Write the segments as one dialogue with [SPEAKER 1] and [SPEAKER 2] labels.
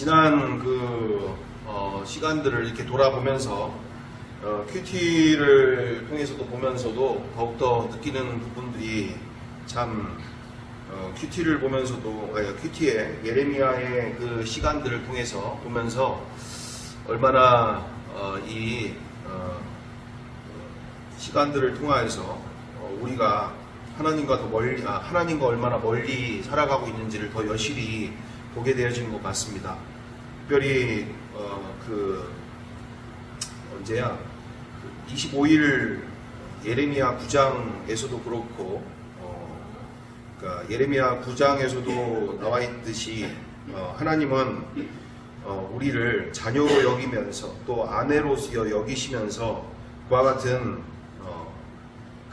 [SPEAKER 1] 지난 시간들을 이렇게 돌아보면서 큐티를 통해서도 보면서도 더욱더 느끼는 부분들이 참 큐티를 보면서도 큐티의 예레미야의 그 시간들을 통해서 보면서 얼마나 이 시간들을 통하여서 우리가 하나님과 더 멀리 하나님과 얼마나 멀리 살아가고 있는지를 더 여실히 보게 되어진 것 같습니다. 특별히 언제야? 25일 예레미야 9장에서도 그렇고 그러니까 예레미야 9장에서도 나와 있듯이 하나님은 우리를 자녀로 여기면서 또 아내로서 여기시면서 그와 같은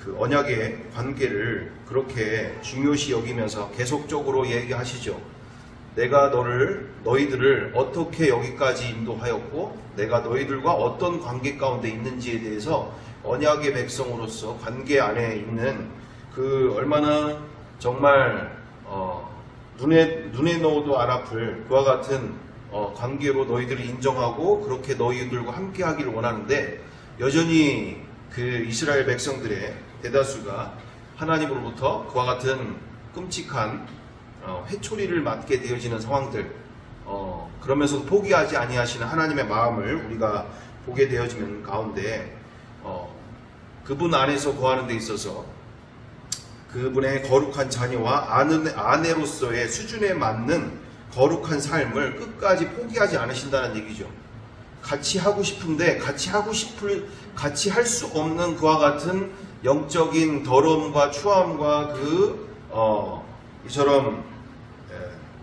[SPEAKER 1] 그 언약의 관계를 그렇게 중요시 여기면서 계속적으로 얘기하시죠. 내가 너희들을 어떻게 여기까지 인도하였고 내가 너희들과 어떤 관계 가운데 있는지에 대해서 언약의 백성으로서 관계 안에 있는 그 얼마나 정말 눈에 넣어도 안 아플 그와 같은 관계로 너희들을 인정하고 그렇게 너희들과 함께 하기를 원하는데 여전히 그 이스라엘 백성들의 대다수가 하나님으로부터 그와 같은 끔찍한 회초리를 맞게 되어지는 상황들, 그러면서도 포기하지 아니하시는 하나님의 마음을 우리가 보게 되어지는 가운데 그분 안에서 거하는 데 있어서 그분의 거룩한 자녀와 아내로서의 수준에 맞는 거룩한 삶을 끝까지 포기하지 않으신다는 얘기죠. 같이 하고 싶은데 같이 할 수 없는 그와 같은 영적인 더러움과 추함과 이처럼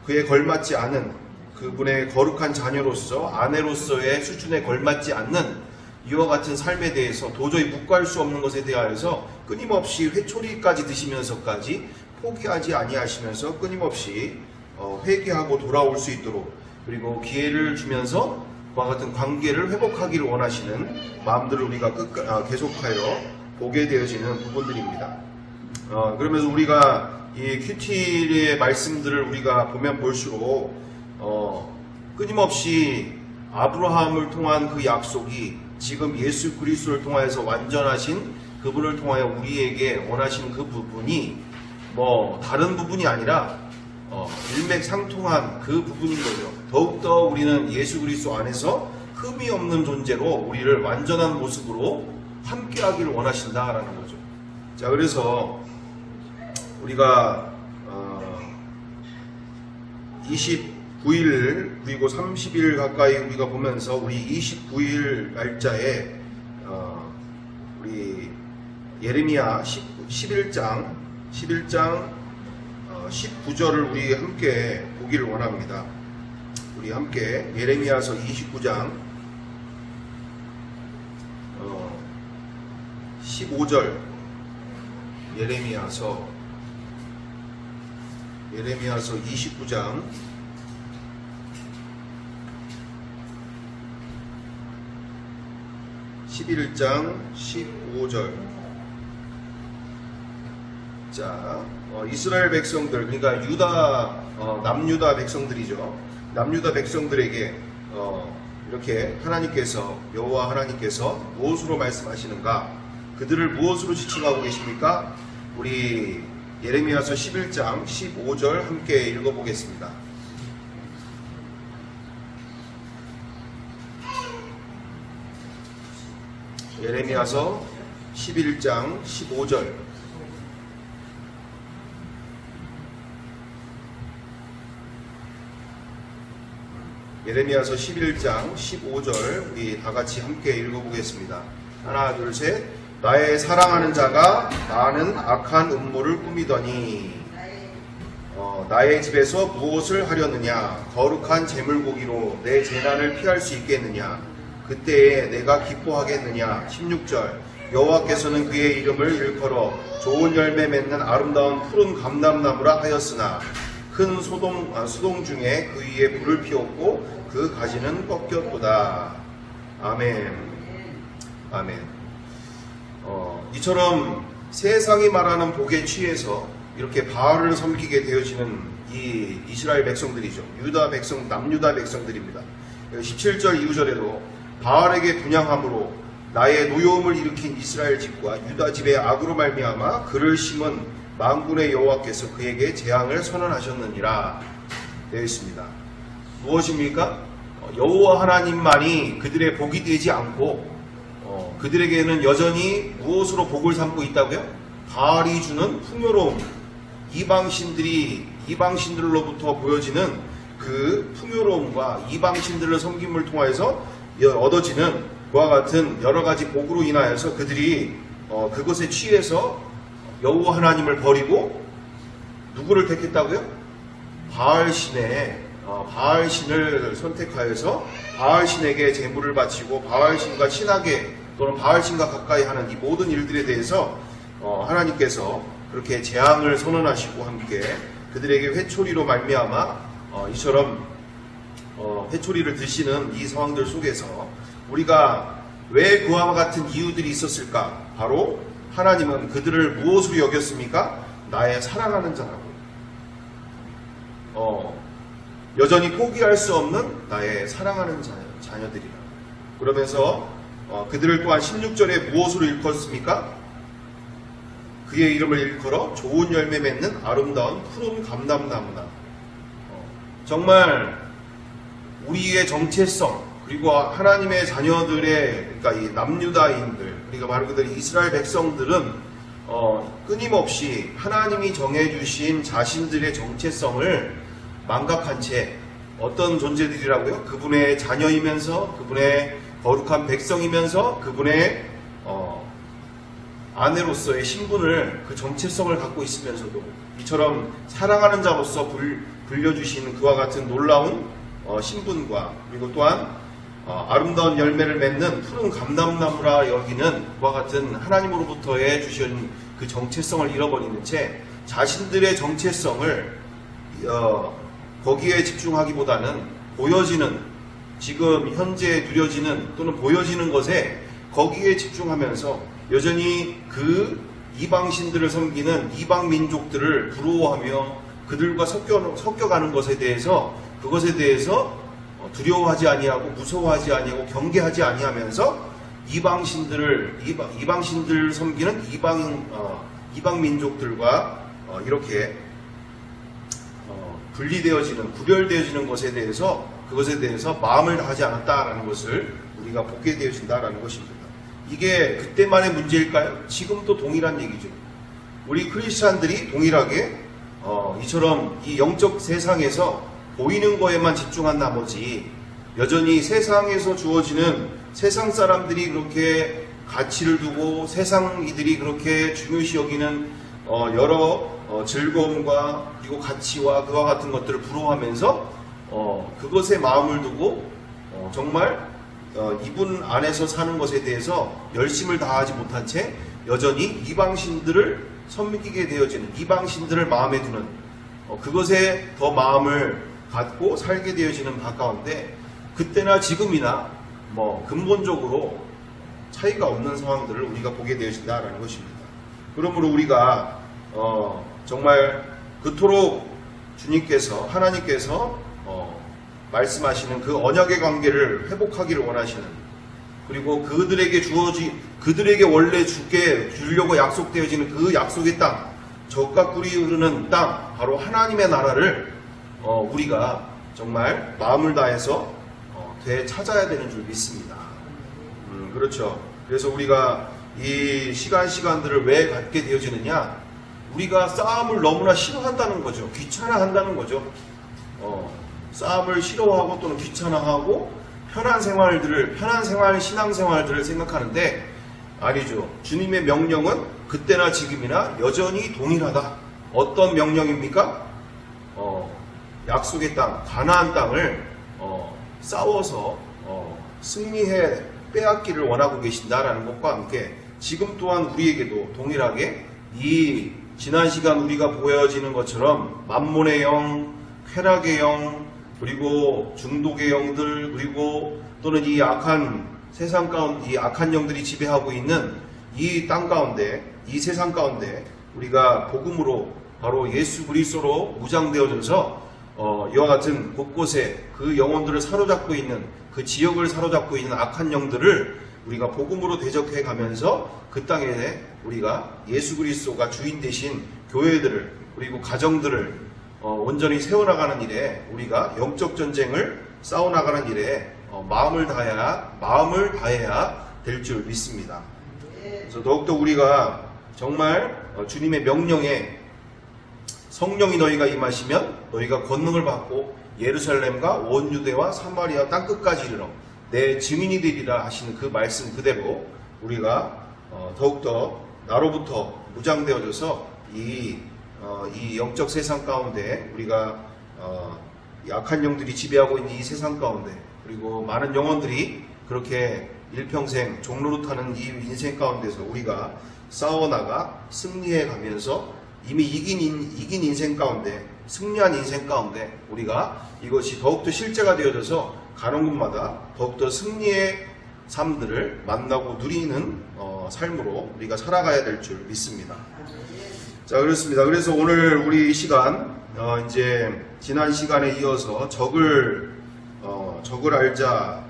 [SPEAKER 1] 그에 걸맞지 않은 그분의 거룩한 자녀로서 아내로서의 수준에 걸맞지 않는 이와 같은 삶에 대해서 도저히 묵과할 수 없는 것에 대하여서 끊임없이 회초리까지 드시면서까지 포기하지 아니하시면서 끊임없이 회개하고 돌아올 수 있도록 그리고 기회를 주면서 그와 같은 관계를 회복하기를 원하시는 마음들을 우리가 계속하여 보게 되어지는 부분들입니다. 그러면서 우리가 이 큐티의 말씀들을 우리가 보면 볼수록 끊임없이 아브라함을 통한 그 약속이 지금 예수 그리스도를 통하여서 완전하신 그분을 통하여 우리에게 원하시는 그 부분이 다른 부분이 아니라 일맥상통한 그 부분인 거죠. 더욱더 우리는 예수 그리스도 안에서 흠이 없는 존재로 우리를 완전한 모습으로 함께하기를 원하신다라는 거죠. 자, 그래서 우리가 29일 그리고 30일 가까이 우리가 보면서 우리 29일 날짜에 우리 예레미야 11장 19절을 우리 함께 보기를 원합니다. 우리 함께 예레미야서 29장 15절 예레미야서 29장 11장 15절. 자, 이스라엘 백성들, 그러니까 남유다 백성들이죠. 남유다 백성들에게 이렇게 여호와 하나님께서 무엇으로 말씀하시는가? 그들을 무엇으로 지칭하고 계십니까? 우리 예레미야서 11장 15절 함께 읽어보겠습니다. 예레미야서 11장 15절. 예레미야서 11장 15절 우리 다 같이 함께 읽어보겠습니다. 하나, 둘, 셋. 나의 사랑하는 자가 나는 악한 음모를 꾸미더니 나의 집에서 무엇을 하려느냐? 거룩한 제물고기로 내 재난을 피할 수 있겠느냐? 그때에 내가 기뻐하겠느냐? 16절. 여호와께서는 그의 이름을 일컬어 좋은 열매 맺는 아름다운 푸른 감람나무라 하였으나 큰 수동 중에 그 위에 불을 피웠고 그 가지는 꺾였도다. 아멘. 아멘. 이처럼 세상이 말하는 복에 취해서 이렇게 바알을 섬기게 되어지는 이 이스라엘 백성들이죠. 유다 백성, 남유다 백성들입니다. 17절 이후절에도 바알에게 분향함으로 나의 노여움을 일으킨 이스라엘 집과 유다 집의 악으로 말미암아 그를 심은 만군의 여호와께서 그에게 재앙을 선언하셨느니라 되어 있습니다. 무엇입니까? 여호와 하나님만이 그들의 복이 되지 않고 그들에게는 여전히 무엇으로 복을 삼고 있다고요? 바알이 주는 풍요로움, 이방신들로부터 보여지는 그 풍요로움과 이방신들을 섬김을 통하여서 얻어지는 그와 같은 여러 가지 복으로 인하여서 그들이 그것에 취해서 여호와 하나님을 버리고 누구를 택했다고요? 바알신을 선택하여서 바알신에게 제물을 바치고 바알신과 친하게 또는 바알신과 가까이 하는 이 모든 일들에 대해서 하나님께서 그렇게 재앙을 선언하시고 함께 그들에게 회초리로 말미암아 이처럼 회초리를 드시는 이 상황들 속에서 우리가 왜 그와 같은 이유들이 있었을까? 바로 하나님은 그들을 무엇으로 여겼습니까? 나의 사랑하는 자라고. 여전히 포기할 수 없는 나의 사랑하는 자녀들이라. 그러면서 그들을 또한 16절에 무엇으로 일컫습니까? 그의 이름을 일컬어 좋은 열매 맺는 아름다운 푸른 감람나무다. 정말 우리의 정체성 그리고 하나님의 자녀들의 그러니까 이 남유다인들 그러니까 말 그대로 이스라엘 백성들은 끊임없이 하나님이 정해주신 자신들의 정체성을 망각한 채 어떤 존재들이라고요? 그분의 자녀이면서 그분의 거룩한 백성이면서 그분의 아내로서의 신분을 그 정체성을 갖고 있으면서도 이처럼 사랑하는 자로서 불려주신 그와 같은 놀라운 신분과 그리고 또한 아름다운 열매를 맺는 푸른 감람나무라 여기는 그와 같은 하나님으로부터의 주신 그 정체성을 잃어버리는 채 자신들의 정체성을 거기에 집중하기보다는 보여지는 지금 현재 누려지는 또는 보여지는 것에 거기에 집중하면서 여전히 그 이방신들을 섬기는 이방 민족들을 부러워하며 그들과 섞여가는 것에 대해서 그것에 대해서 두려워하지 아니하고 무서워하지 아니하고 경계하지 아니하면서 이방신들을 섬기는 이방 민족들과 이렇게 분리되어지는 구별되어지는 것에 대해서 그것에 대해서 마음을 다하지 않았다라는 것을 우리가 보게 되어진다라는 것입니다. 이게 그때만의 문제일까요? 지금도 동일한 얘기죠. 우리 크리스찬들이 동일하게 이처럼 이 영적 세상에서 보이는 거에만 집중한 나머지 여전히 세상에서 주어지는 세상 사람들이 그렇게 가치를 두고 세상 이들이 그렇게 중요시 여기는 여러 즐거움과 그리고 가치와 그와 같은 것들을 부러워하면서 그것에 마음을 두고 정말 이분 안에서 사는 것에 대해서 열심을 다하지 못한 채 여전히 이방신들을 섬기게 되어지는 이방신들을 마음에 두는 그것에 더 마음을 갖고 살게 되어지는 가까운데 그때나 지금이나 근본적으로 차이가 없는 상황들을 우리가 보게 되어진다라는 것입니다. 그러므로 우리가 정말 그토록 하나님께서 말씀하시는 그 언약의 관계를 회복하기를 원하시는 그리고 그들에게 원래 주려고 약속되어지는 그 약속의 땅 젖과 꿀이 흐르는 땅 바로 하나님의 나라를 우리가 정말 마음을 다해서 되찾아야 되는 줄 믿습니다. 그렇죠. 그래서 우리가 이 시간들을 왜 갖게 되어지느냐? 우리가 싸움을 너무나 싫어한다는 거죠. 귀찮아한다는 거죠. 싸움을 싫어하고 또는 귀찮아하고 편한 신앙생활들을 생각하는데 아니죠. 주님의 명령은 그때나 지금이나 여전히 동일하다. 어떤 명령입니까? 약속의 땅, 가나안 땅을 싸워서 승리해 빼앗기를 원하고 계신다라는 것과 함께 지금 또한 우리에게도 동일하게 이 지난 시간 우리가 보여지는 것처럼 만몬의 영, 쾌락의 영, 그리고 중독의 영들, 그리고 또는 이 악한 세상 가운데 이 악한 영들이 지배하고 있는 이 땅 가운데, 이 세상 가운데 우리가 복음으로 바로 예수 그리스도로 무장되어져서 이와 같은 곳곳에 그 영혼들을 사로잡고 있는, 그 지역을 사로잡고 있는 악한 영들을 우리가 복음으로 대적해 가면서 그 땅에 우리가 예수 그리스도가 주인 되신 교회들을, 그리고 가정들을 온전히 세워나가는 일에, 우리가 영적 전쟁을 싸워나가는 일에 마음을 다해야 될 줄 믿습니다. 그래서 더욱더 우리가 정말 주님의 명령에 성령이 너희가 임하시면 너희가 권능을 받고 예루살렘과 온 유대와 사마리아 땅끝까지 이르러 내 증인이 되리라 하시는 그 말씀 그대로 우리가 더욱더 나로부터 무장되어져서 이 영적 세상 가운데, 우리가 약한 영들이 지배하고 있는 이 세상 가운데, 그리고 많은 영혼들이 그렇게 일평생 종로릇하는 이 인생 가운데서 우리가 싸워나가 승리해 가면서 이미 이긴 인생 가운데, 승리한 인생 가운데 우리가 이것이 더욱더 실제가 되어져서 가는 곳마다 더욱더 승리의 삶들을 만나고 누리는 삶으로 우리가 살아가야 될 줄 믿습니다. 자, 그렇습니다. 그래서 오늘 우리 이 시간 이제 지난 시간에 이어서 적을 알자,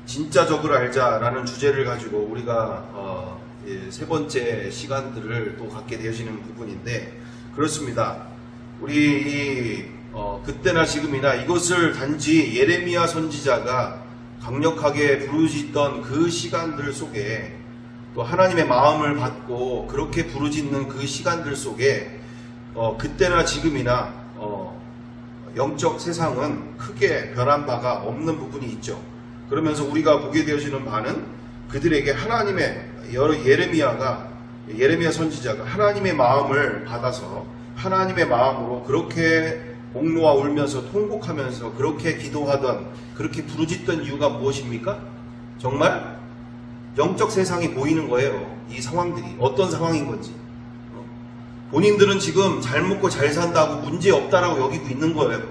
[SPEAKER 1] 진짜 적을 알자라는 주제를 가지고 우리가 세 번째 시간들을 또 갖게 되어지는 부분인데, 그렇습니다. 우리 그때나 지금이나 이것을 단지 예레미야 선지자가 강력하게 부르짖던 그 시간들 속에, 또 하나님의 마음을 받고 그렇게 부르짖는 그 시간들 속에 그때나 지금이나 영적 세상은 크게 변한 바가 없는 부분이 있죠. 그러면서 우리가 보게 되어지는 바는 그들에게 예레미야 선지자가 하나님의 마음을 받아서 하나님의 마음으로 그렇게 목 놓아 울면서 통곡하면서 그렇게 기도하던, 그렇게 부르짖던 이유가 무엇입니까? 정말 영적 세상이 보이는 거예요. 이 상황들이 어떤 상황인 건지. 본인들은 지금 잘 먹고 잘 산다고 문제 없다라고 여기고 있는 거예요.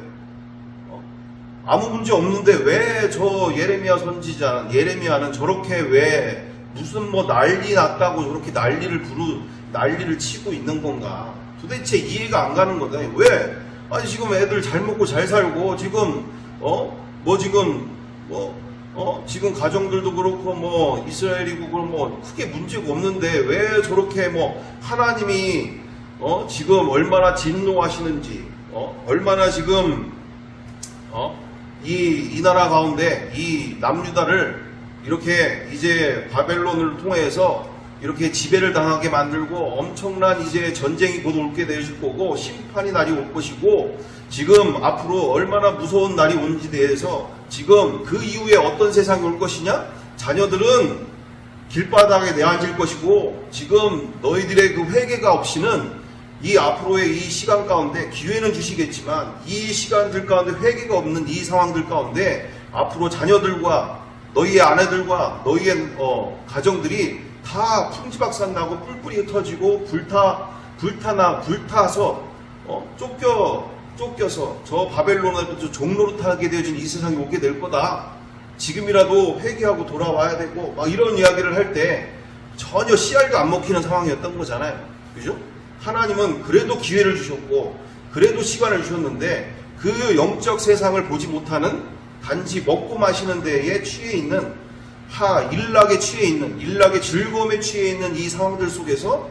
[SPEAKER 1] 아무 문제 없는데 왜 저 예레미야는 저렇게 왜 무슨 난리 났다고 저렇게 난리를 치고 있는 건가? 도대체 이해가 안 가는 거다. 왜? 아니 지금 애들 잘 먹고 잘 살고 지금 지금 가정들도 그렇고 이스라엘이고 그럼 크게 문제가 없는데 왜 저렇게 하나님이 지금 얼마나 진노하시는지, 얼마나 지금 이 나라 가운데 이 남유다를 이렇게 이제 바벨론을 통해서 이렇게 지배를 당하게 만들고 엄청난 이제 전쟁이 곧 올게 되실 거고 심판의 날이 올 것이고, 지금 앞으로 얼마나 무서운 날이 온지에 대해서 지금 그 이후에 어떤 세상이 올 것이냐? 자녀들은 길바닥에 내앉을 것이고, 지금 너희들의 그 회개가 없이는 이 앞으로의 이 시간 가운데 기회는 주시겠지만 이 시간들 가운데 회개가 없는 이 상황들 가운데 앞으로 자녀들과 너희의 아내들과 너희의 가정들이 다 풍지박산 나고 뿔뿔이 흩어지고 불타서 쫓겨서 저 바벨론으로부터 종노릇하게 되어진 이 세상이 오게 될 거다. 지금이라도 회개하고 돌아와야 되고 이런 이야기를 할 때 전혀 씨알도 안 먹히는 상황이었던 거잖아요. 그죠? 하나님은 그래도 기회를 주셨고 그래도 시간을 주셨는데 그 영적 세상을 보지 못하는, 단지 먹고 마시는 데에 취해 있는, 일락의 즐거움에 취해 있는 이 상황들 속에서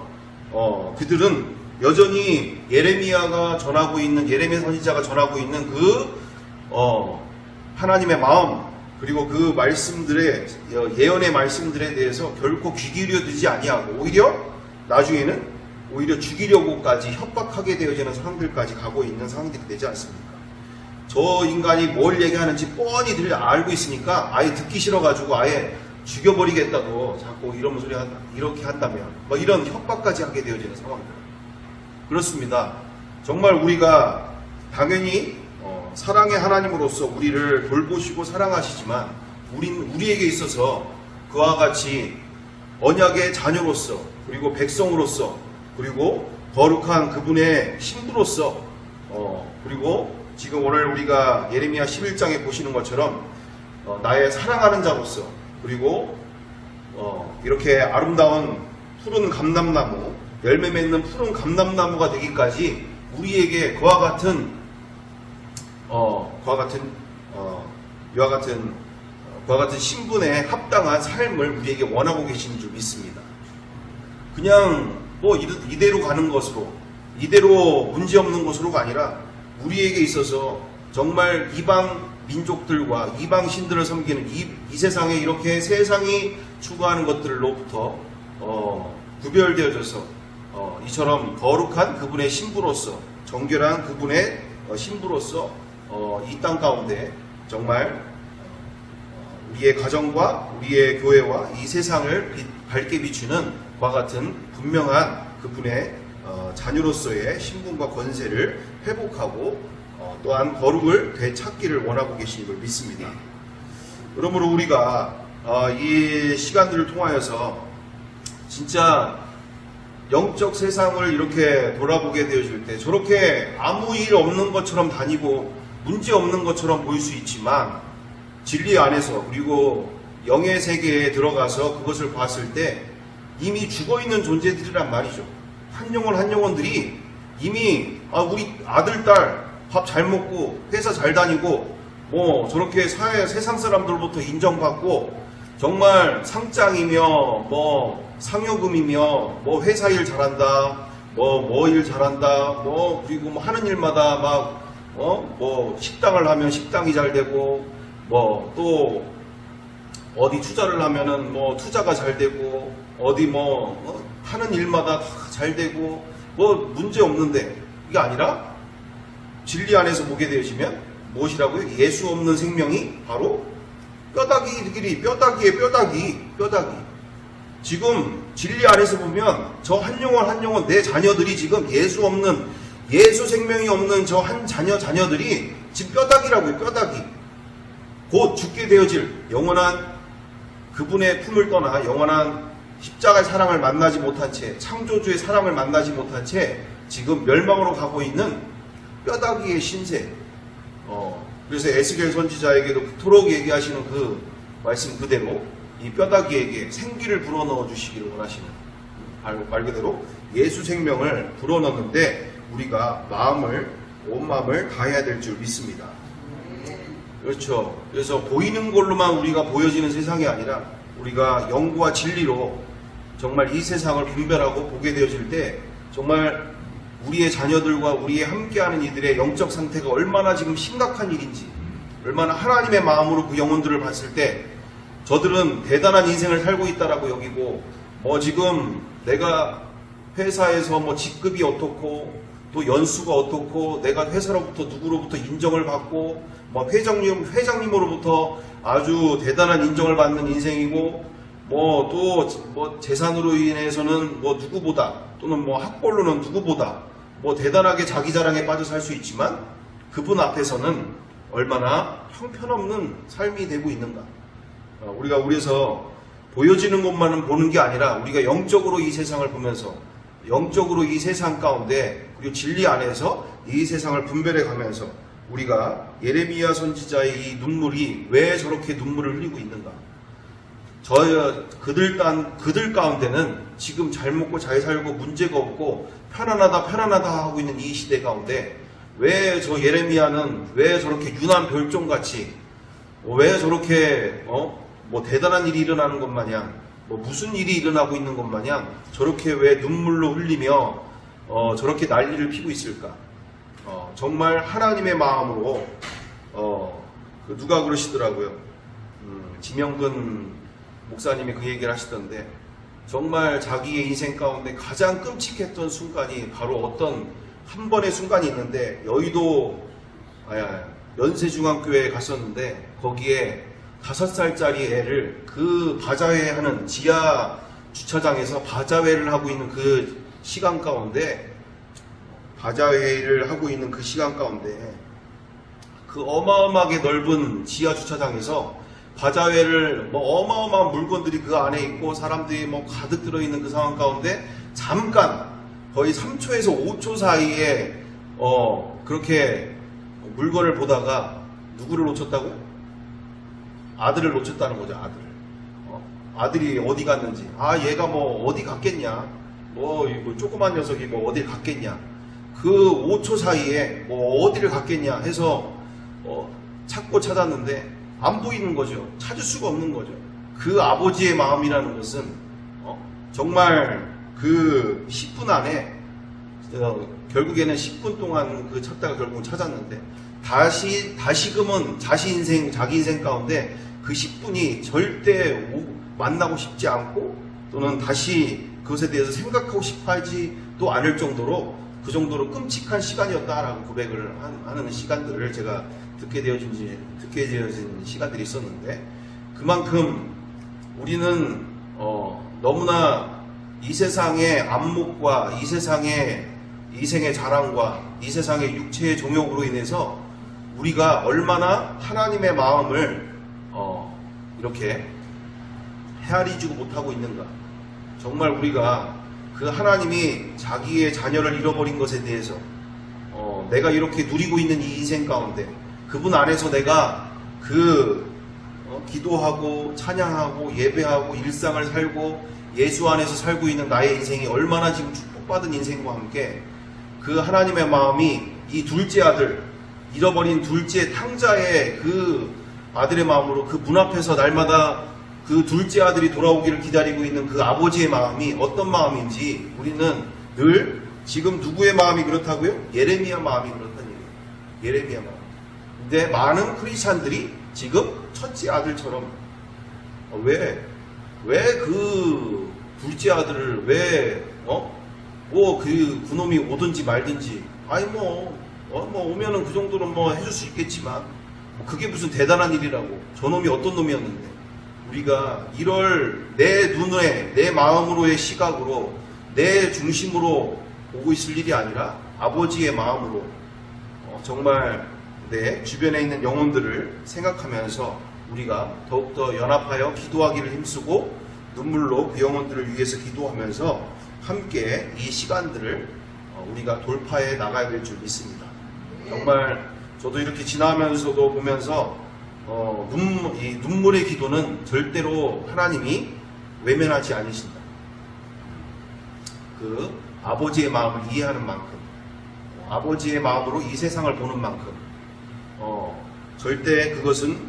[SPEAKER 1] 그들은 여전히 예레미야 선지자가 전하고 있는 그 하나님의 마음, 그리고 그 말씀들의 예언의 말씀들에 대해서 결코 귀 기울여지지 아니하고 나중에는 죽이려고까지 협박하게 되어지는 상황들까지 가고 있는 상황들이 되지 않습니까? 저 인간이 뭘 얘기하는지 뻔히 알고 있으니까 아예 듣기 싫어가지고 아예 죽여버리겠다고 자꾸 이런 소리 이렇게 한다면 이런 협박까지 하게 되어지는 상황들. 그렇습니다. 정말 우리가 당연히 사랑의 하나님으로서 우리를 돌보시고 사랑하시지만 우리에게 있어서 그와 같이 언약의 자녀로서, 그리고 백성으로서, 그리고 거룩한 그분의 신부로서, 그리고 지금 오늘 우리가 예레미야 11장에 보시는 것처럼 나의 사랑하는 자로서, 그리고 이렇게 아름다운 푸른 감람나무, 열매 맺는 푸른 감람나무가 되기까지 우리에게 그와 같은 신분에 합당한 삶을 우리에게 원하고 계시는 줄 믿습니다. 그냥 뭐 이대로 가는 것으로, 이대로 문제없는 것으로가 아니라 우리에게 있어서 정말 이방 민족들과 이방 신들을 섬기는 이 세상에 이렇게 세상이 추구하는 것들로부터 구별되어져서 이처럼 거룩한 그분의 신부로서, 정결한 그분의 신부로서 이 땅 가운데 정말 우리의 가정과 우리의 교회와 이 세상을 밝게 비추는 그와 같은 분명한 그분의 자녀로서의 신분과 권세를 회복하고 또한 거룩을 되찾기를 원하고 계시는 걸 믿습니다. 그러므로 우리가 이 시간들을 통하여서 진짜 영적 세상을 이렇게 돌아보게 되어질 때 저렇게 아무 일 없는 것처럼 다니고 문제 없는 것처럼 보일 수 있지만 진리 안에서 그리고 영의 세계에 들어가서 그것을 봤을 때 이미 죽어있는 존재들이란 말이죠. 한 영혼들이 이미 우리 아들, 딸 밥 잘 먹고 회사 잘 다니고 뭐 저렇게 세상 사람들로부터 인정받고 정말 상장이며 뭐 상여금이며 뭐 회사 일 잘한다 뭐 일 잘한다 뭐 그리고 뭐 하는 일마다 막 뭐 식당을 하면 식당이 잘 되고 뭐 또 어디 투자를 하면은 뭐 투자가 잘 되고 어디 뭐 하는 일마다 다 잘 되고 뭐 문제 없는데 이게 아니라 진리 안에서 보게 되시면 무엇이라고요? 예수 없는 생명이 바로 뼈다귀들이 뼈다귀에 뼈다귀. 지금 진리 안에서 보면 저 한 영혼 내 자녀들이 지금 예수 생명이 없는 저 한 자녀들이 지금 뼈다귀라고요. 뼈다귀. 곧 죽게 되어질 영원한 그분의 품을 떠나 영원한 십자가의 사랑을 만나지 못한 채 창조주의 사랑을 만나지 못한 채 지금 멸망으로 가고 있는 뼈다귀의 신세. 그래서 에스겔 선지자에게도 그토록 얘기하시는 그 말씀 그대로 이 뼈다귀에게 생기를 불어넣어 주시기를 원하시는 말 그대로 예수 생명을 불어넣는데 우리가 온 마음을 다해야 될 줄 믿습니다. 그렇죠. 그래서 보이는 걸로만 우리가 보여지는 세상이 아니라 우리가 영과 진리로 정말 이 세상을 분별하고 보게 되어질 때 정말 우리의 자녀들과 우리의 함께하는 이들의 영적 상태가 얼마나 지금 심각한 일인지, 얼마나 하나님의 마음으로 그 영혼들을 봤을 때 저들은 대단한 인생을 살고 있다라고 여기고 뭐 지금 내가 회사에서 뭐 직급이 어떻고 또 연수가 어떻고 내가 회사로부터 누구로부터 인정을 받고 뭐 회장님으로부터 아주 대단한 인정을 받는 인생이고 뭐 또 뭐 재산으로 인해서는 뭐 누구보다 또는 뭐 학벌로는 누구보다 뭐 대단하게 자기 자랑에 빠져 살 수 있지만 그분 앞에서는 얼마나 형편없는 삶이 되고 있는가. 우리가 그래서 보여지는 것만은 보는 게 아니라 우리가 영적으로 이 세상을 보면서 영적으로 이 세상 가운데 그리고 진리 안에서 이 세상을 분별해 가면서 우리가 예레미야 선지자의 이 눈물이 왜 저렇게 눈물을 흘리고 있는가. 그들 가운데는 지금 잘 먹고 잘 살고 문제가 없고 편안하다 하고 있는 이 시대 가운데 왜 저 예레미야는 왜 저렇게 유난 별종같이 왜 저렇게 뭐 대단한 일이 일어나는 것 마냥 뭐 무슨 일이 일어나고 있는 것 마냥 저렇게 왜 눈물로 흘리며 저렇게 난리를 피고 있을까. 정말 하나님의 마음으로 누가 그러시더라고요. 지명근 목사님이 그 얘기를 하시던데 정말 자기의 인생 가운데 가장 끔찍했던 순간이 바로 어떤 한 번의 순간이 있는데 여의도 연세중앙교회에 갔었는데 거기에 5살짜리 애를 그 바자회 하는 지하 주차장에서 바자회를 하고 있는 그 시간 가운데 그 어마어마하게 넓은 지하 주차장에서 바자회를 뭐 어마어마한 물건들이 그 안에 있고 사람들이 뭐 가득 들어있는 그 상황 가운데 잠깐 거의 3초에서 5초 사이에 그렇게 물건을 보다가 누구를 놓쳤다고요? 아들을 놓쳤다는 거죠. 아들이 어디 갔는지, 아 얘가 뭐 어디 갔겠냐, 뭐 조그만 녀석이 뭐 어딜 갔겠냐, 그 5초 사이에 뭐 어디를 갔겠냐 해서 찾고 찾았는데 안 보이는 거죠. 찾을 수가 없는 거죠. 그 아버지의 마음이라는 것은 정말 그 10분 안에 결국에는 10분 동안 그 찾다가 결국은 찾았는데 다시금은 자기 인생 가운데 그 10분이 절대 만나고 싶지 않고 또는 다시 그것에 대해서 생각하고 싶어 하지도 않을 정도로 그 정도로 끔찍한 시간이었다라고 고백을 하는 시간들을 제가 듣게 되어진 시간들이 있었는데, 그만큼 우리는 너무나 이 세상의 안목과 이 세상의 이생의 자랑과 이 세상의 육체의 종욕으로 인해서 우리가 얼마나 하나님의 마음을 이렇게 헤아리지도 못하고 있는가. 정말 우리가 그 하나님이 자기의 자녀를 잃어버린 것에 대해서 내가 이렇게 누리고 있는 이 인생 가운데 그분 안에서 내가 기도하고 찬양하고 예배하고 일상을 살고 예수 안에서 살고 있는 나의 인생이 얼마나 지금 축복받은 인생과 함께 그 하나님의 마음이 이 둘째 아들, 잃어버린 둘째 탕자의 그 아들의 마음으로 그 문 앞에서 날마다 그 둘째 아들이 돌아오기를 기다리고 있는 그 아버지의 마음이 어떤 마음인지 우리는 늘 지금 누구의 마음이 그렇다고요? 예레미야 마음이 그렇다는 얘기예요. 예레미야 마음. 근데 많은 크리스찬들이 지금 첫째 아들처럼 왜 그 둘째 아들을 그놈이 오든지 말든지 오면은 그 정도는 해줄 수 있겠지만 그게 무슨 대단한 일이라고, 저놈이 어떤 놈이었는데, 우리가 이럴 내 눈에 내 마음으로의 시각으로 내 중심으로 보고 있을 일이 아니라 아버지의 마음으로 정말 내 주변에 있는 영혼들을 생각하면서 우리가 더욱더 연합하여 기도하기를 힘쓰고 눈물로 그 영혼들을 위해서 기도하면서 함께 이 시간들을 우리가 돌파해 나가야 될 줄 믿습니다. 정말 저도 이렇게 지나면서도 보면서 이 눈물의 기도는 절대로 하나님이 외면하지 않으신다. 그 아버지의 마음을 이해하는 만큼, 아버지의 마음으로 이 세상을 보는 만큼 절대 그것은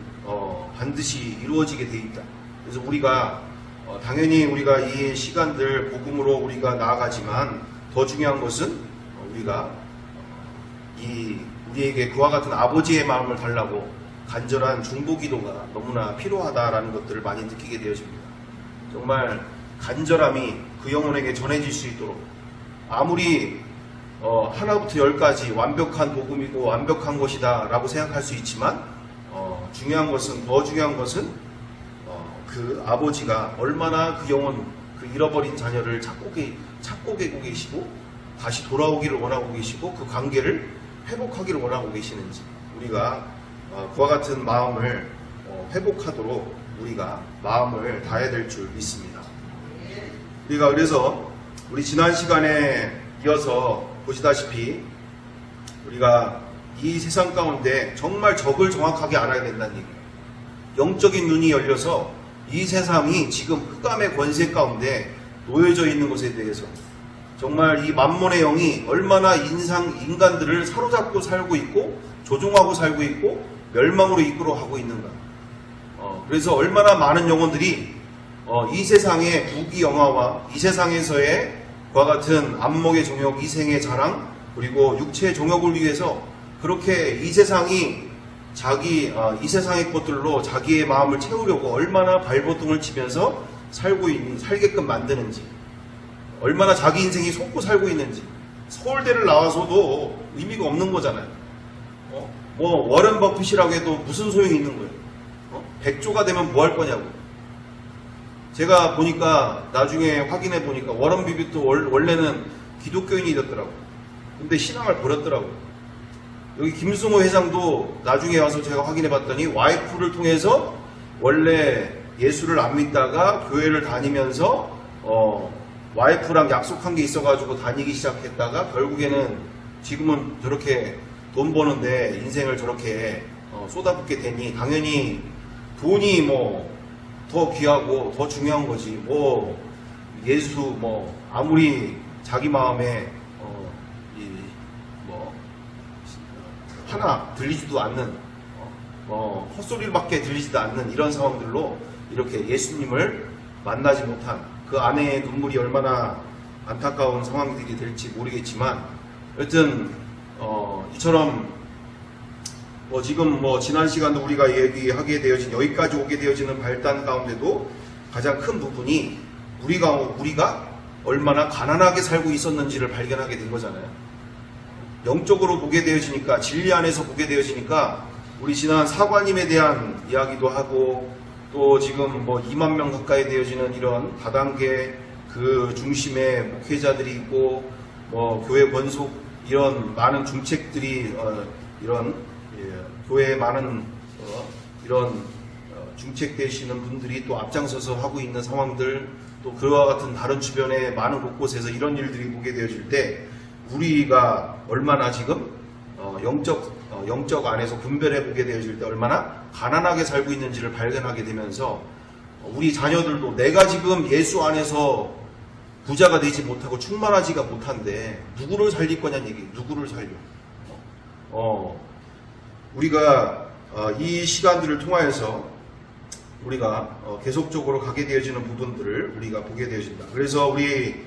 [SPEAKER 1] 반드시 이루어지게 돼 있다. 그래서 우리가 당연히 우리가 이 시간들 복음으로 우리가 나아가지만 더 중요한 것은 우리가 우리에게 그와 같은 아버지의 마음을 달라고 간절한 중보기도가 너무나 필요하다라는 것들을 많이 느끼게 되어집니다. 정말 간절함이 그 영혼에게 전해질 수 있도록, 아무리 하나부터 열까지 완벽한 복음이고 완벽한 것이다 라고 생각할 수 있지만 더 중요한 것은 그 아버지가 얼마나 그 영혼, 그 잃어버린 자녀를 찾고 계고 계시고 다시 돌아오기를 원하고 계시고 그 관계를 회복하기를 원하고 계시는지, 우리가 그와 같은 마음을 회복하도록 우리가 마음을 다해야 될 줄 믿습니다. 우리가 그래서 우리 지난 시간에 이어서 보시다시피 우리가 이 세상 가운데 정말 적을 정확하게 알아야 된다는 얘기예요. 영적인 눈이 열려서 이 세상이 지금 흑암의 권세 가운데 놓여져 있는 것에 대해서 정말 이 만몬의 영이 얼마나 인간들을 사로잡고 살고 있고 조종하고 살고 있고 멸망으로 이끌어가고 있는가. 그래서 얼마나 많은 영혼들이 이 세상의 부귀영화와 이 세상에서의 그와 같은 안목의 종욕, 이생의 자랑, 그리고 육체의 종욕을 위해서 그렇게 이 세상의 것들로 자기의 마음을 채우려고 얼마나 발버둥을 치면서 살게끔 만드는지, 얼마나 자기 인생이 속고 살고 있는지. 서울대를 나와서도 의미가 없는 거잖아요. 워런 버핏이라고 해도 무슨 소용이 있는 거예요? 100조가 되면 뭐 할 거냐고. 제가 보니까 나중에 확인해 보니까 워런 버핏도 원래는 기독교인이 됐더라고요. 근데 신앙을 버렸더라고요. 여기 김승호 회장도 나중에 와서 제가 확인해 봤더니 와이프를 통해서 원래 예수를 안 믿다가 교회를 다니면서 와이프랑 약속한 게 있어가지고 다니기 시작했다가 결국에는 지금은 저렇게 돈 버는데 인생을 저렇게 쏟아붓게 되니 당연히 돈이 더 귀하고 더 중요한 거지. 뭐 예수 뭐 아무리 자기 마음에 뭐 하나 들리지도 않는 헛소리밖에 들리지도 않는 이런 상황들로 이렇게 예수님을 만나지 못한 그 아내의 눈물이 얼마나 안타까운 상황들이 될지 모르겠지만 여튼 이처럼 지금 지난 시간도 우리가 얘기하게 되어진 여기까지 오게 되어지는 발단 가운데도 가장 큰 부분이 우리가 얼마나 가난하게 살고 있었는지를 발견하게 된 거잖아요. 영적으로 보게 되어지니까 진리 안에서 보게 되어지니까 우리 지난 사관님에 대한 이야기도 하고 또 지금 2만 명 가까이 되어지는 이런 다단계 그 중심에 목회자들이 있고 교회 권속 이런 많은 중책들이 이런 교회에 많은 이런 중책 되시는 분들이 또 앞장서서 하고 있는 상황들 또 그와 같은 다른 주변의 많은 곳곳에서 이런 일들이 보게 되어질 때 우리가 얼마나 지금 영적 안에서 분별해 보게 되어질 때 얼마나 가난하게 살고 있는지를 발견하게 되면서 우리 자녀들도 내가 지금 예수 안에서 부자가 되지 못하고 충만하지가 못한데 누구를 살릴 거냐는 얘기. 누구를 살려? 우리가 이 시간들을 통하여서 우리가 계속적으로 가게 되어지는 부분들을 우리가 보게 되어진다. 그래서 우리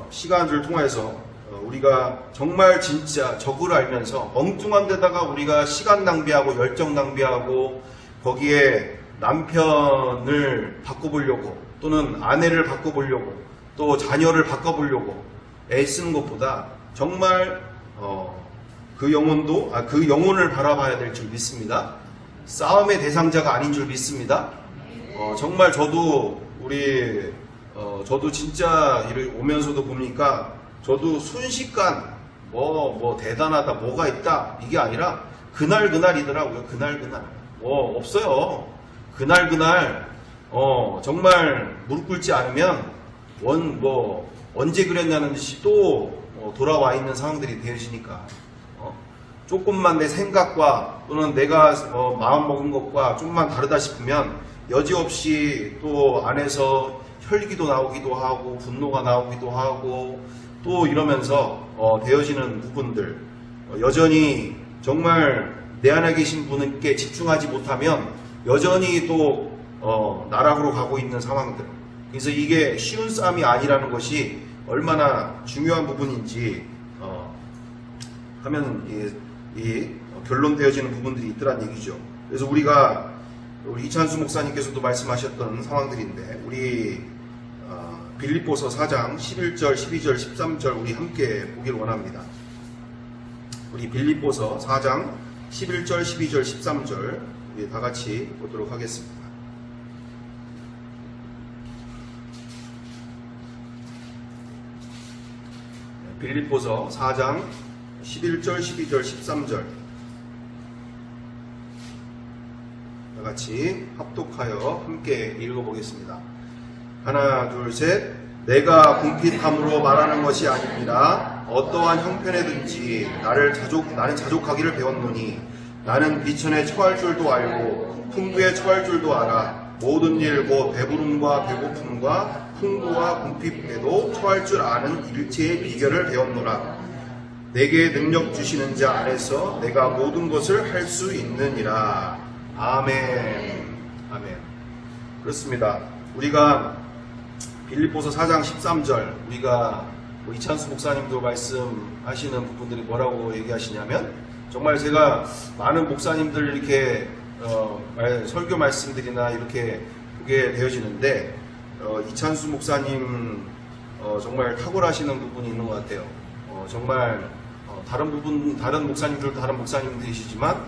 [SPEAKER 1] 시간들을 통해서 우리가 정말 진짜 적을 알면서 엉뚱한 데다가 우리가 시간 낭비하고 열정 낭비하고 거기에 남편을 바꿔보려고 또는 아내를 바꿔보려고 또 자녀를 바꿔보려고 애쓰는 것보다 정말 그 영혼을 바라봐야 될 줄 믿습니다. 싸움의 대상자가 아닌 줄 믿습니다. 정말 저도 저도 진짜 오면서도 보니까 저도 순식간 대단하다 뭐가 있다 이게 아니라 그날이더라고요. 그날 없어요. 그날 정말 무릎 꿇지 않으면 언제 그랬냐는 듯이 또 돌아와 있는 상황들이 되어지니까 조금만 내 생각과 또는 내가 마음 먹은 것과 좀만 다르다 싶으면 여지없이 또 안에서 혈기도 나오기도 하고 분노가 나오기도 하고 또 이러면서 되어지는 부분들 여전히 정말 내 안에 계신 분께 집중하지 못하면 여전히 또 나락으로 가고 있는 상황들. 그래서 이게 쉬운 싸움이 아니라는 것이 얼마나 중요한 부분인지 하면 이 결론되어지는 부분들이 있더란 얘기죠. 그래서 우리 이찬수 목사님께서도 말씀하셨던 상황들인데 우리 빌립보서 4장 11절, 12절, 13절 우리 함께 보길 원합니다. 우리 빌립보서 4장 11절, 12절, 13절 우리 다 같이 보도록 하겠습니다. 빌립보서 4장 11절, 12절, 13절 다 같이 합독하여 함께 읽어보겠습니다. 하나, 둘, 셋. 내가 궁핍함으로 말하는 것이 아닙니다. 어떠한 형편에든지 나는 자족하기를 배웠노니 나는 비천에 처할 줄도 알고 풍부에 처할 줄도 알아. 모든 일 곧 배부름과 배고픔과 풍부와 궁핍에도 처할 줄 아는 일체의 비결을 배웠노라. 내게 능력 주시는 자 안에서 내가 모든 것을 할 수 있느니라. 아멘. 아멘. 그렇습니다. 우리가 빌립보서 4장 13절 우리가 이찬수 목사님도 말씀하시는 부분들이 뭐라고 얘기하시냐면 정말 제가 많은 목사님들 이렇게 설교 말씀들이나 이렇게 보게 되어지는데 이찬수 목사님 정말 탁월하시는 부분이 있는 것 같아요. 정말 다른 목사님들도 다른 목사님들이시지만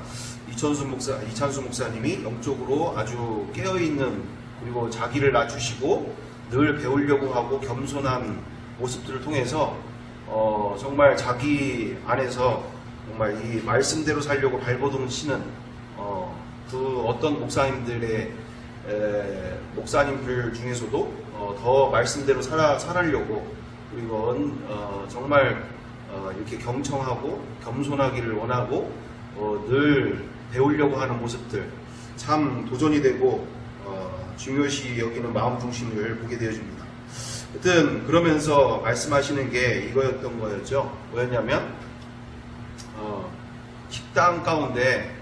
[SPEAKER 1] 이찬수 목사님이 영적으로 아주 깨어있는 그리고 자기를 낮추시고 늘 배우려고 하고 겸손한 모습들을 통해서 정말 자기 안에서 정말 이 말씀대로 살려고 발버둥 치는 그 어떤 목사님들 중에서도 더 말씀대로 살아려고 그리고 정말 이렇게 경청하고 겸손하기를 원하고 늘 배우려고 하는 모습들 참 도전이 되고 중요시 여기는 마음 중심을 보게 되어집니다. 하여튼 그러면서 말씀하시는 게 이거였던 거였죠. 뭐였냐면 식당 가운데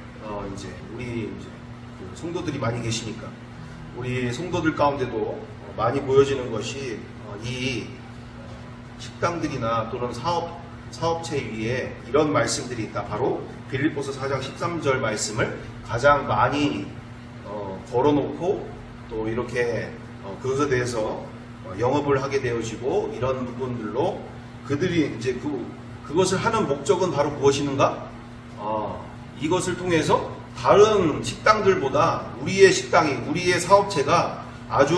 [SPEAKER 1] 이제 우리 이제 그 성도들이 많이 계시니까 우리 성도들 가운데도 많이 보여지는 것이 이 식당들이나 또는 사업체 위에 이런 말씀들이 있다. 바로 빌립보서 4장 13절 말씀을 가장 많이 걸어놓고 또 이렇게 그것에 대해서 영업을 하게 되어지고 이런 부분들로 그들이 이제 그것을 하는 목적은 바로 무엇이는가? 이것을 통해서 다른 식당들보다 우리의 식당이, 우리의 사업체가 아주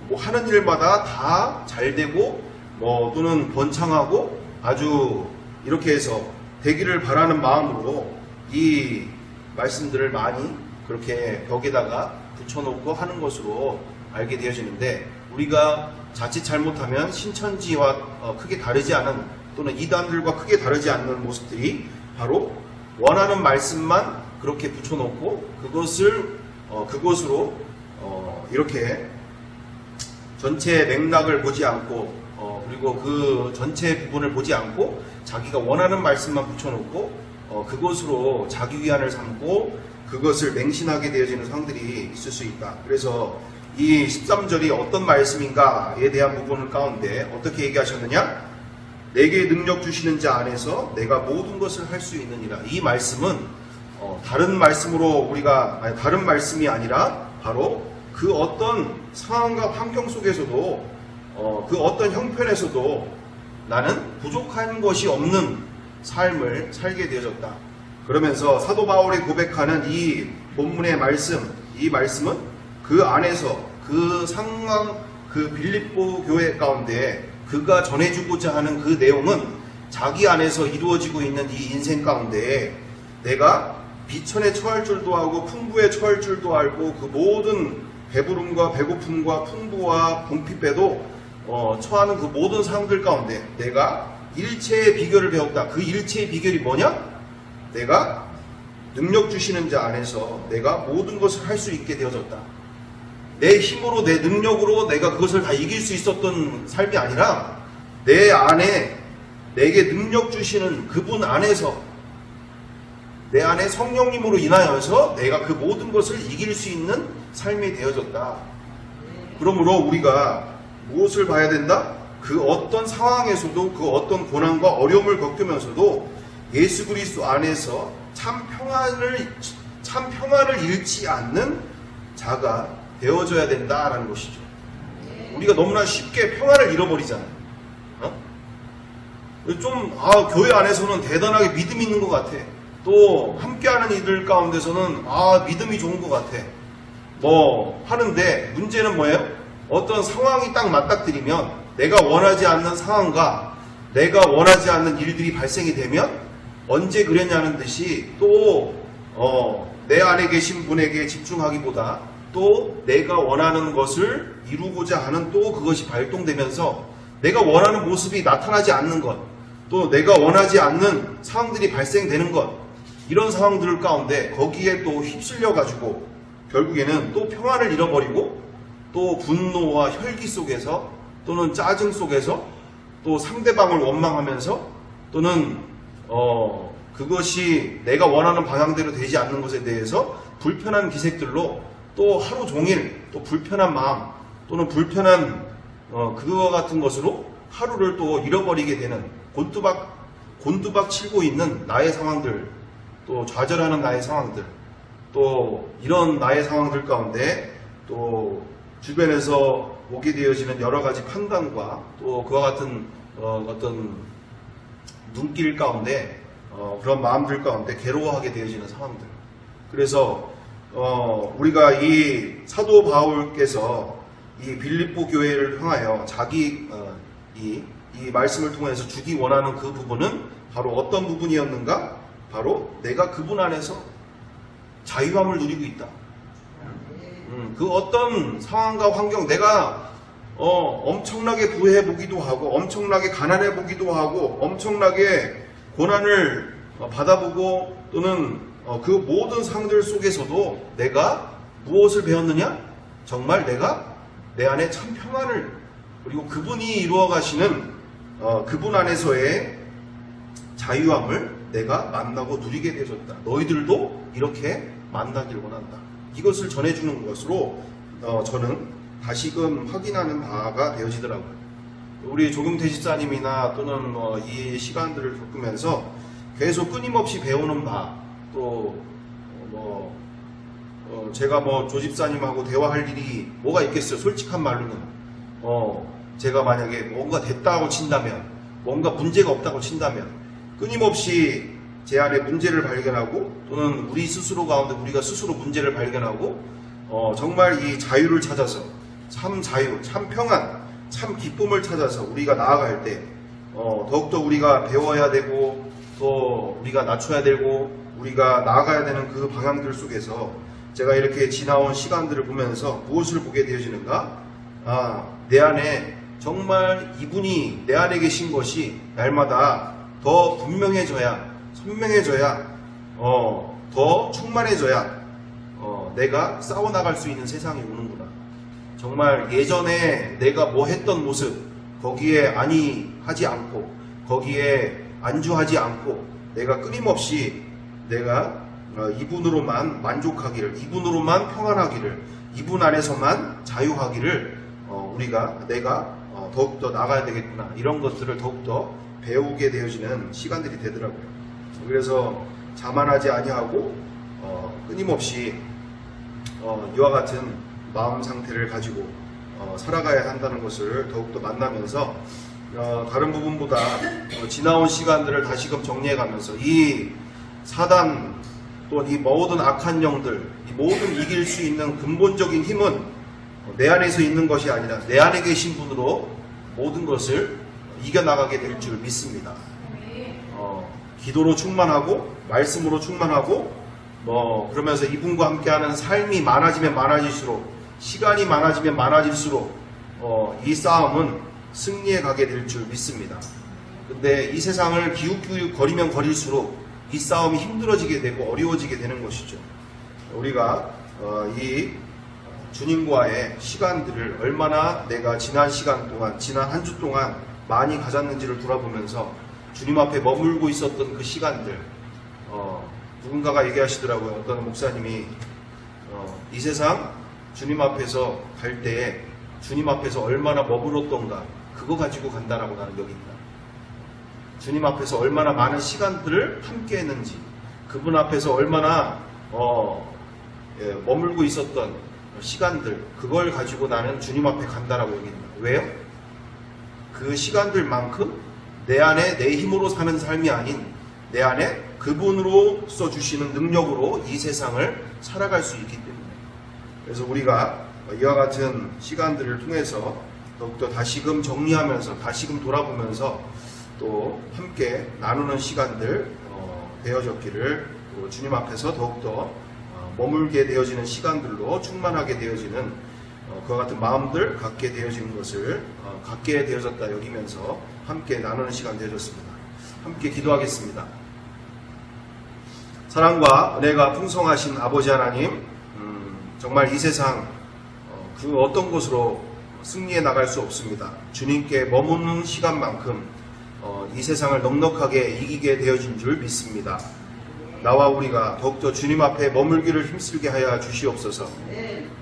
[SPEAKER 1] 뭐 하는 일마다 다 잘 되고 또는 번창하고 아주 이렇게 해서 되기를 바라는 마음으로 이 말씀들을 많이 그렇게 벽에다가 붙여놓고 하는 것으로 알게 되어지는데, 우리가 자칫 잘못하면 신천지와 크게 다르지 않은 또는 이단들과 크게 다르지 않는 모습들이 바로 원하는 말씀만 그렇게 붙여놓고 그것으로 이렇게 전체 맥락을 보지 않고 그리고 그 전체 부분을 보지 않고 자기가 원하는 말씀만 붙여놓고 그것으로 자기 위안을 삼고 그것을 맹신하게 되어지는 상황들이 있을 수 있다. 그래서 이 13절이 어떤 말씀인가에 대한 부분 가운데 어떻게 얘기하셨느냐? 내게 능력 주시는 자 안에서 내가 모든 것을 할 수 있느니라. 이 말씀은 다른 말씀이 아니라 바로 그 어떤 상황과 환경 속에서도 그 어떤 형편에서도 나는 부족한 것이 없는 삶을 살게 되어졌다. 그러면서 사도 바울이 고백하는 이 본문의 말씀, 이 말씀은 그 안에서 그 상황, 그 빌립보 교회 가운데 그가 전해주고자 하는 그 내용은 자기 안에서 이루어지고 있는 이 인생 가운데 내가 비천에 처할 줄도 알고 풍부에 처할 줄도 알고 그 모든 배부름과 배고픔과 풍부와 궁핍에도 처하는 그 모든 상황들 가운데 내가 일체의 비결을 배웠다. 그 일체의 비결이 뭐냐? 내가 능력 주시는 자 안에서 내가 모든 것을 할 수 있게 되어졌다. 내 힘으로 내 능력으로 내가 그것을 다 이길 수 있었던 삶이 아니라 내 안에 내게 능력 주시는 그분 안에서 내 안에 성령님으로 인하여서 내가 그 모든 것을 이길 수 있는 삶이 되어졌다. 그러므로 우리가 무엇을 봐야 된다? 그 어떤 상황에서도 그 어떤 고난과 어려움을 겪으면서도 예수 그리스도 안에서 참 평안을 잃지 않는 자가 되어져야 된다라는 것이죠. 우리가 너무나 쉽게 평안을 잃어버리잖아요. 교회 안에서는 대단하게 믿음이 있는 것 같아. 또 함께하는 이들 가운데서는 믿음이 좋은 것 같아. 하는데 문제는 뭐예요? 어떤 상황이 딱 맞닥뜨리면 내가 원하지 않는 상황과 내가 원하지 않는 일들이 발생이 되면 언제 그랬냐는 듯이 또 내 안에 계신 분에게 집중하기보다 또 내가 원하는 것을 이루고자 하는 또 그것이 발동되면서 내가 원하는 모습이 나타나지 않는 것, 또 내가 원하지 않는 상황들이 발생되는 것, 이런 상황들 가운데 거기에 또 휩쓸려 가지고 결국에는 또 평안을 잃어버리고 또 분노와 혈기 속에서 또는 짜증 속에서 또 상대방을 원망하면서 또는 그것이 내가 원하는 방향대로 되지 않는 것에 대해서 불편한 기색들로 또 하루 종일 또 불편한 마음 또는 불편한 그와 같은 것으로 하루를 또 잃어버리게 되는 곤두박 치고 있는 나의 상황들, 또 좌절하는 나의 상황들, 또 이런 나의 상황들 가운데 또 주변에서 오게 되어지는 여러 가지 판단과 또 그와 같은 어떤 눈길 가운데 그런 마음들 가운데 괴로워하게 되어지는 상황들. 그래서 우리가 이 사도 바울께서 이 빌립보 교회를 향하여 자기 이 말씀을 통해서 주기 원하는 그 부분은 바로 어떤 부분이었는가? 바로 내가 그분 안에서 자유함을 누리고 있다. 그 어떤 상황과 환경, 내가 엄청나게 부해 보기도 하고 엄청나게 가난해 보기도 하고 엄청나게 고난을 받아보고 또는 그 모든 상황들 속에서도 내가 무엇을 배웠느냐? 정말 내가 내 안에 참 평안을, 그리고 그분이 이루어 가시는 그분 안에서의 자유함을 내가 만나고 누리게 되어졌다. 너희들도 이렇게 만나길 원한다. 이것을 전해주는 것으로 저는 다시금 확인하는 바가 되어지더라고요. 우리 조경태 집사님이나 또는 이 시간들을 겪으면서 계속 끊임없이 배우는 바, 또 제가 조 집사님하고 대화할 일이 뭐가 있겠어요. 솔직한 말로는 제가 만약에 뭔가 됐다고 친다면, 뭔가 문제가 없다고 친다면, 끊임없이 제 안에 문제를 발견하고, 또는 우리 스스로 가운데 우리가 스스로 문제를 발견하고, 정말 이 자유를 찾아서, 참 자유, 참 평안, 참 기쁨을 찾아서 우리가 나아갈 때 더욱더 우리가 배워야 되고, 또 우리가 낮춰야 되고, 우리가 나아가야 되는 그 방향들 속에서 제가 이렇게 지나온 시간들을 보면서 무엇을 보게 되어지는가? 내 안에 정말 이분이 내 안에 계신 것이 날마다 더 분명해져야, 선명해져야, 더 충만해져야 내가 싸워나갈 수 있는 세상이 오는구나. 정말 예전에 내가 뭐 했던 모습, 거기에 안위하지 않고, 거기에 안주하지 않고, 내가 끊임없이 내가 이분으로만 만족하기를, 이분으로만 평안하기를, 이분 안에서만 자유하기를 내가 더욱더 나가야 되겠구나. 이런 것들을 더욱더 배우게 되어지는 시간들이 되더라고요. 그래서 자만하지 아니하고 끊임없이 이와 같은 마음 상태를 가지고 살아가야 한다는 것을 더욱더 만나면서 다른 부분보다 지나온 시간들을 다시금 정리해가면서 이 사단, 또 이 모든 악한 영들, 이 모든 이길 수 있는 근본적인 힘은 내 안에서 있는 것이 아니라 내 안에 계신 분으로 모든 것을 이겨나가게 될 줄 믿습니다. 기도로 충만하고 말씀으로 충만하고 그러면서 이분과 함께하는 삶이 많아지면 많아질수록, 시간이 많아지면 많아질수록 이 싸움은 승리해 가게 될 줄 믿습니다. 근데 이 세상을 기웃기웃 거리면 거릴수록 이 싸움이 힘들어지게 되고 어려워지게 되는 것이죠. 우리가 이 주님과의 시간들을 얼마나 내가 지난 시간 동안, 지난 한 주 동안 많이 가졌는지를 돌아보면서 주님 앞에 머물고 있었던 그 시간들, 누군가가 얘기하시더라고요. 어떤 목사님이 이 세상 주님 앞에서 갈 때에 주님 앞에서 얼마나 머물렀던가, 그거 가지고 간다라고 나는 여긴다. 주님 앞에서 얼마나 많은 시간들을 함께 했는지, 그분 앞에서 얼마나 머물고 있었던 시간들, 그걸 가지고 나는 주님 앞에 간다라고 여긴다. 왜요? 그 시간들만큼 내 안에 내 힘으로 사는 삶이 아닌 내 안에 그분으로서 주시는 능력으로 이 세상을 살아갈 수 있기 때문에. 그래서 우리가 이와 같은 시간들을 통해서 더욱더 다시금 정리하면서, 다시금 돌아보면서 또 함께 나누는 시간들 되어졌기를, 또 주님 앞에서 더욱더 머물게 되어지는 시간들로 충만하게 되어지는 그와 같은 마음들 갖게 되어지는 것을 갖게 되어졌다 여기면서 함께 나누는 시간 되어졌습니다. 함께 기도하겠습니다. 사랑과 은혜가 풍성하신 아버지 하나님, 정말 이 세상 그 어떤 곳으로 승리해 나갈 수 없습니다. 주님께 머무는 시간만큼 이 세상을 넉넉하게 이기게 되어진 줄 믿습니다. 나와 우리가 더욱더 주님 앞에 머물기를 힘쓰게 하여 주시옵소서.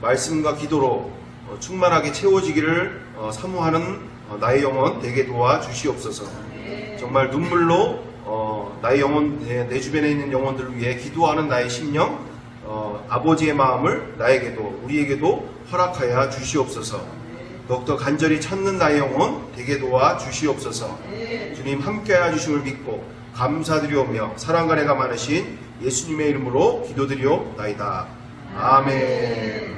[SPEAKER 1] 말씀과 기도로 충만하게 채워지기를 사모하는 나의 영혼 되게 도와 주시옵소서. 정말 눈물로 나의 영혼, 내 주변에 있는 영혼들을 위해 기도하는 나의 심령, 아버지의 마음을 나에게도, 우리에게도 허락하여 주시옵소서. 더욱더 간절히 찾는 나의 영혼 되게 도와 주시옵소서. 주님 함께하여 주심을 믿고 감사드리오며 사랑과 은혜가 많으신 예수님의 이름으로 기도드리옵나이다. 아멘.